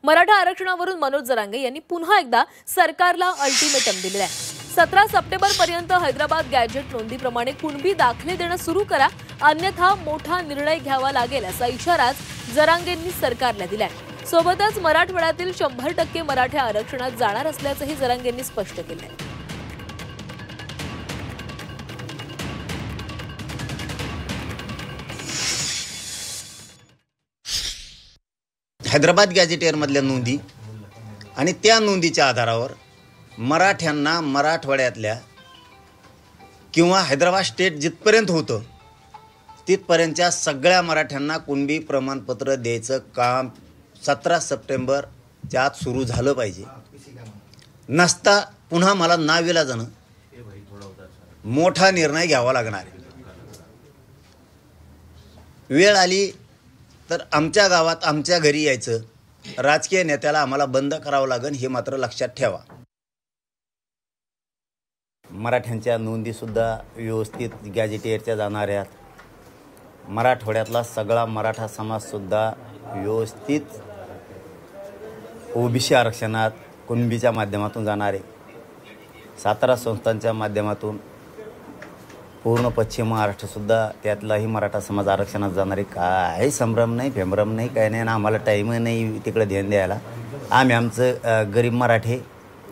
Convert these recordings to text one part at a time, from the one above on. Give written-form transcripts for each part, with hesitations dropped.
मराठा आरक्षणावरून मनोज जरांगे यांनी पुन्हा एकदा सरकारला अल्टिमेटम दिलेलं आहे। 17 सप्टेंबरपर्यंत हैदराबाद गॅजेट नोंदीप्रमाणे कुणबी दाखले देणं सुरू करा, अन्यथा मोठा निर्णय घ्यावा लागेल असा इशाराच जरांगेंनी सरकारला दिलाय। सोबतच मराठवाड्यातील 100% मराठा आरक्षणात जाणार असल्याचंही जरांगेंनी स्पष्ट केलंय। हैदराबाद गॅजेटियरमधल्या नोंदी आणि त्या नोंदीच्या आधारावर मराठ्यांना मराठवाड्यातल्या किंवा हैदराबाद स्टेट जिथपर्यंत होतं तिथपर्यंतच्या सगळ्या मराठ्यांना कुणबी प्रमाणपत्र द्यायचं काम 17 सप्टेंबरच्या आत सुरू झालं पाहिजे। नसता पुन्हा मला नाविलाजानं मोठा निर्णय घ्यावा लागणार आहे। वेळ आली तर आमच्या गावात आमच्या घरी यायचं, राजकीय नेत्याला आम्हाला बंद करावं लागेल हे मात्र लक्षात ठेवा। मराठ्यांच्या नोंदीसुद्धा व्यवस्थित गॅजेटियरच्या जाणार आहेत। मराठवाड्यातला सगळा मराठा समाजसुद्धा व्यवस्थित ओबीसी आरक्षणात कुणबीच्या माध्यमातून जाणार आहे। 17 संस्थांच्या माध्यमातून पूर्ण पश्चिम महाराष्ट्रसुद्धा त्यातलाही मराठा समाज आरक्षणात जाणार आहे। काही संभ्रम नाही, फेंभ्रम नाही, काही नाही ना, आम्हाला टाईम नाही तिकडे ध्यान द्यायला। आम्ही आमचं गरीब मराठे,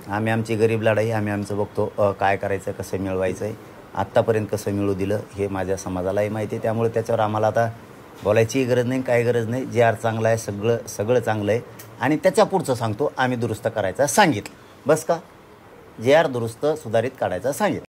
आम्ही आमची गरीब लढाई आम्ही आमचं बघतो, काय करायचं, कसं मिळवायचं आहे, आत्तापर्यंत कसं मिळू दिलं हे माझ्या समाजालाही माहिती आहे। त्यामुळे त्याच्यावर आम्हाला आता बोलायचीही गरज नाही, काही गरज नाही। जे आर चांगलं आहे, सगळं चांगलं आहे आणि त्याच्या पुढचं सांगतो आम्ही दुरुस्त करायचं सांगितलं, बस का जे आर दुरुस्त सुधारित काढायचं सांगितलं।